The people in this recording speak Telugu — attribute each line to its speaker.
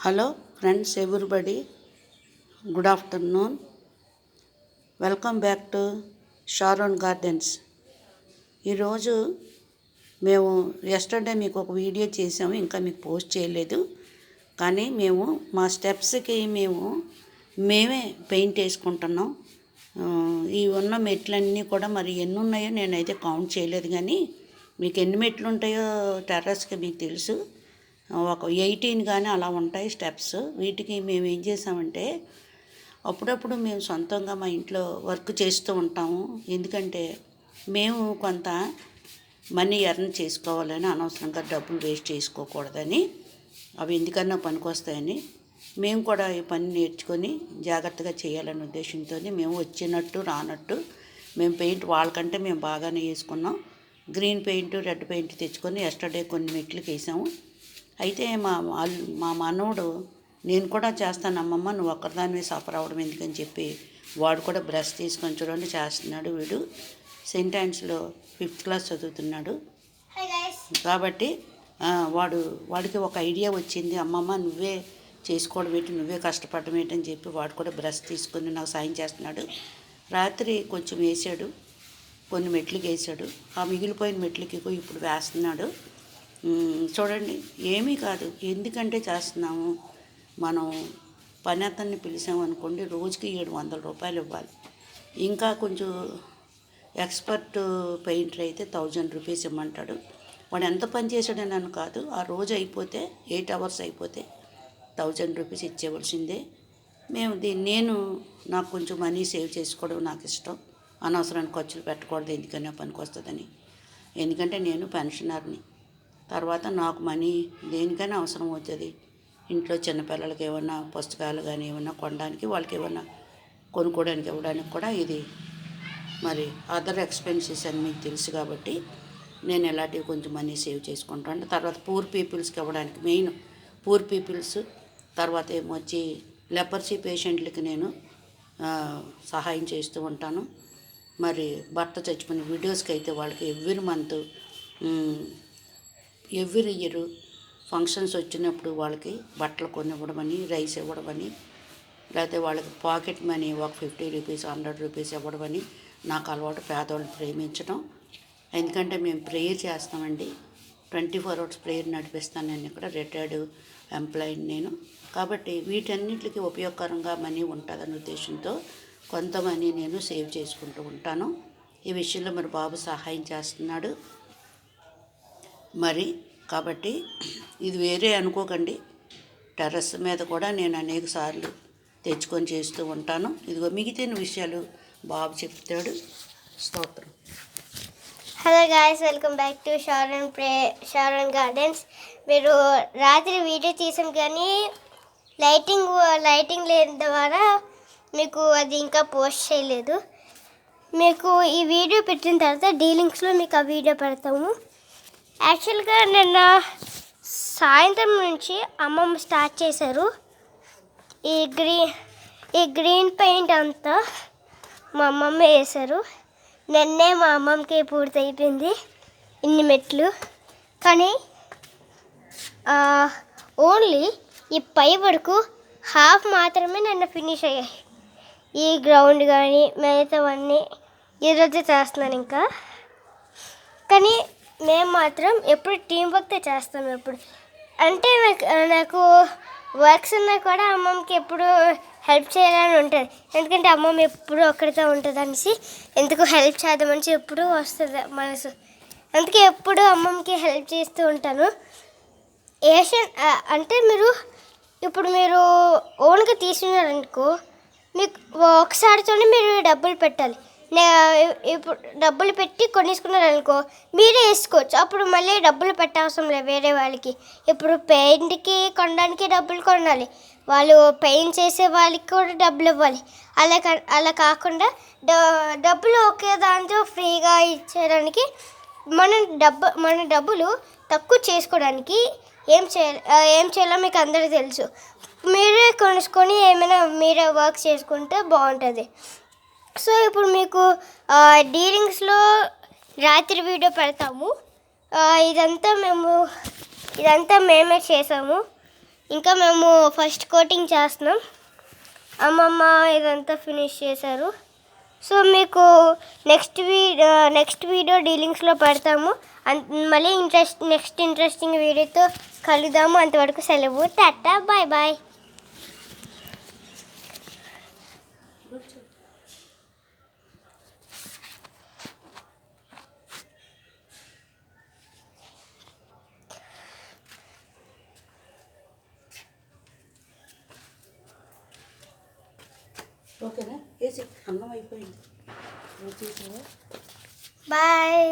Speaker 1: Hello friends, everybody good afternoon. Welcome back to Sharon gardens. ఈరోజు మేము ఎస్టర్డే మీకు ఒక వీడియో చేసాము, ఇంకా మీకు పోస్ట్ చేయలేదు. కానీ మేము మా స్టెప్స్కి మేమే పెయింట్ వేసుకుంటున్నాం. ఈ ఉన్న మెట్లన్నీ కూడా మరి ఎన్ని ఉన్నాయో నేనైతే కౌంట్ చేయలేదు, కానీ మీకు ఎన్ని మెట్లు ఉంటాయో టెర్రస్కి మీకు తెలుసు. ఒక 18 కానీ అలా ఉంటాయి స్టెప్స్. వీటికి మేము ఏం చేసామంటే, అప్పుడప్పుడు మేము సొంతంగా మా ఇంట్లో వర్క్ చేస్తూ ఉంటాము. ఎందుకంటే మేము కొంత మనీ ఎర్న్ చేసుకోవాలని, అనవసరంగా డబ్బులు వేస్ట్ చేసుకోకూడదని, అవి ఎందుకన్నా పనికొస్తాయని మేము కూడా ఈ పని నేర్చుకొని జాగ్రత్తగా చేయాలనే ఉద్దేశంతో మేము వచ్చినట్టు రానట్టు మేము పెయింట్ వాళ్ళకంటే మేము బాగానే వేసుకున్నాం. గ్రీన్ పెయింట్, రెడ్ పెయింట్ తెచ్చుకొని ఎస్టర్డే కొన్ని మెట్లకి వేసాము. అయితే మా మనవడు, నేను కూడా చేస్తాను అమ్మమ్మ, నువ్వు ఒక్కదానివే సఫర్ అవ్వడం ఎందుకని చెప్పి వాడు కూడా బ్రష్ తీసుకొని చూడండి చేస్తున్నాడు. వీడు సెయింట్ ఆన్స్లో 5th క్లాస్ చదువుతున్నాడు కాబట్టి వాడికి ఒక ఐడియా వచ్చింది, అమ్మమ్మ నువ్వే చేసుకోవడం ఏంటి, నువ్వే కష్టపడడం ఏంటని చెప్పి వాడు కూడా బ్రష్ తీసుకొని నాకు సాయం చేస్తున్నాడు. రాత్రి కొంచెం వేసాడు, కొన్ని మెట్లకి వేసాడు. ఆ మిగిలిపోయిన మెట్లకి ఇప్పుడు వేస్తున్నాడు. చూడండి, ఏమీ కాదు. ఎందుకంటే చేస్తున్నాము, మనం పని అతన్ని పిలిచామనుకోండి, రోజుకి 700 రూపాయలు ఇవ్వాలి. ఇంకా కొంచెం ఎక్స్పర్ట్ పెయింటర్ అయితే 1000 రూపీస్ ఇమ్మంటాడు. వాడు ఎంత పని చేశాడని నన్ను కాదు, ఆ రోజు అయిపోతే 8 అవర్స్ అయిపోతే 1000 రూపీస్ ఇచ్చేవలసిందే. నేను నాకు కొంచెం మనీ సేవ్ చేసుకోవడం నాకు ఇష్టం. అనవసరానికి ఖర్చులు పెట్టకూడదు, ఎందుకన్నా పనికి వస్తుందని. ఎందుకంటే నేను పెన్షనర్ని. తర్వాత నాకు మనీ దేనికైనా అవసరం అవుతుంది. ఇంట్లో చిన్నపిల్లలకి ఏమన్నా పుస్తకాలు కానీ ఏమన్నా కొనడానికి, వాళ్ళకి ఏమన్నా కొనుక్కోవడానికి ఇవ్వడానికి కూడా ఇది మరి అదర్ ఎక్స్పెన్సెస్ అని మీకు తెలుసు కాబట్టి నేను ఇలాంటివి కొంచెం మనీ సేవ్ చేసుకుంటాను. తర్వాత పూర్ పీపుల్స్కి ఇవ్వడానికి, మెయిన్ పూర్ పీపుల్స్, తర్వాత ఏమొచ్చి లెపర్సీ పేషెంట్లకి నేను సహాయం చేస్తూ ఉంటాను. మరి భర్త చచ్చిపోయిన వీడియోస్కి అయితే వాళ్ళకి ఎవ్రీ ఇయర్ ఫంక్షన్స్ వచ్చినప్పుడు వాళ్ళకి బట్టలు కొనివ్వడమని, రైస్ ఇవ్వడమని, లేకపోతే వాళ్ళకి పాకెట్ మనీ ఒక 50 రూపీస్ 100 రూపీస్ ఇవ్వడమని నాకు అలవాటు. పేదవాళ్ళని ప్రేమించడం. ఎందుకంటే మేము ప్రేయర్ చేస్తామండి, 24 hours ప్రేయర్ నడిపిస్తాను. నేను ఇక్కడ రిటైర్డ్ ఎంప్లాయీని నేను. కాబట్టి వీటన్నిటికి ఉపయోగకరంగా మనీ ఉంటుందనే ఉద్దేశంతో కొంత మనీ నేను సేవ్ చేసుకుంటూ ఉంటాను. ఈ విషయంలో మరి బాబు సహాయం చేస్తున్నాడు. మరి కాబట్టి ఇది వేరే అనుకోకండి, టెర్రస్ మీద కూడా నేను అనేక సార్లు తెచ్చుకొని చేస్తూ ఉంటాను. ఇదిగో మిగిలిన విషయాలు బాబు చెప్తాడు. స్తోత్రం.
Speaker 2: Hello guys, welcome back to Sharon gardens. మీరు రాత్రి వీడియో తీసాం కానీ లైటింగ్ లేని ద్వారా మీకు అది ఇంకా పోస్ట్ చేయలేదు. మీకు ఈ వీడియో పెట్టిన తర్వాత డీలింగ్స్లో మీకు ఆ వీడియో పెడతాము. యాక్చువల్గా నిన్న సాయంత్రం నుంచి అమ్మమ్మ స్టార్ట్ చేశారు. ఈ గ్రీన్ పెయింట్ అంతా మా అమ్మమ్మ వేశారు. నిన్నే మా అమ్మమ్మకి పూర్తి అయిపోయింది ఇన్ని మెట్లు. కానీ ఓన్లీ ఈ పై వరకు హాఫ్ మాత్రమే నిన్న ఫినిష్ అయ్యాయి. ఈ గ్రౌండ్ కానీ మిగతావన్నీ ఈరోజే చేస్తున్నాను ఇంకా. కానీ మేము మాత్రం ఎప్పుడు టీం వర్క్తో చేస్తాం. ఎప్పుడు అంటే నాకు వర్క్స్ ఉన్నా కూడా అమ్మమ్మకి ఎప్పుడు హెల్ప్ చేయాలని ఉంటుంది. ఎందుకంటే అమ్మమ్మ ఎప్పుడు ఒక్కడితో ఉంటుంది అనేసి ఎందుకు హెల్ప్ చేద్దామని ఎప్పుడు వస్తుంది మనసు. అందుకే ఎప్పుడు అమ్మమ్మకి హెల్ప్ చేస్తూ ఉంటాను. అంటే మీరు ఓన్గా తీసుకున్నారనుకో, మీకు ఒకసారితోనే మీరు డబ్బులు పెట్టాలి. ఇప్పుడు డబ్బులు పెట్టి కొనేసుకున్నారనుకో, మీరే వేసుకోవచ్చు. అప్పుడు మళ్ళీ డబ్బులు పెట్టవసరం లేదు వేరే వాళ్ళకి. ఇప్పుడు పెయింట్కి కొనడానికి డబ్బులు కొనాలి, వాళ్ళు పెయింట్ చేసే వాళ్ళకి కూడా డబ్బులు ఇవ్వాలి. అలా కాకుండా డబ్బులు ఒకే దాంతో ఫ్రీగా ఇచ్చేయడానికి మన డబ్బులు తక్కువ చేసుకోవడానికి ఏం చేయాలో మీకు అందరికీ తెలుసు. మీరే కొనుక్కొని ఏమైనా మీరే వర్క్ చేసుకుంటే బాగుంటుంది. సో ఇప్పుడు మీకు డీలింగ్స్లో రాత్రి వీడియో పెడతాము. ఇదంతా మేమే చేసాము. ఇంకా మేము ఫస్ట్ కోటింగ్ చేస్తున్నాం. అమ్మమ్మ ఇదంతా ఫినిష్ చేశారు. సో మీకు నెక్స్ట్ వీడియో డీలింగ్స్లో పెడతాము. మళ్ళీ నెక్స్ట్ ఇంట్రెస్టింగ్ వీడియోతో కలుద్దాము. అంతవరకు సెలవు. Tata, bye bye.
Speaker 1: ఓకేనా? వేసి అన్నం అయిపోయింది.
Speaker 2: బాయ్.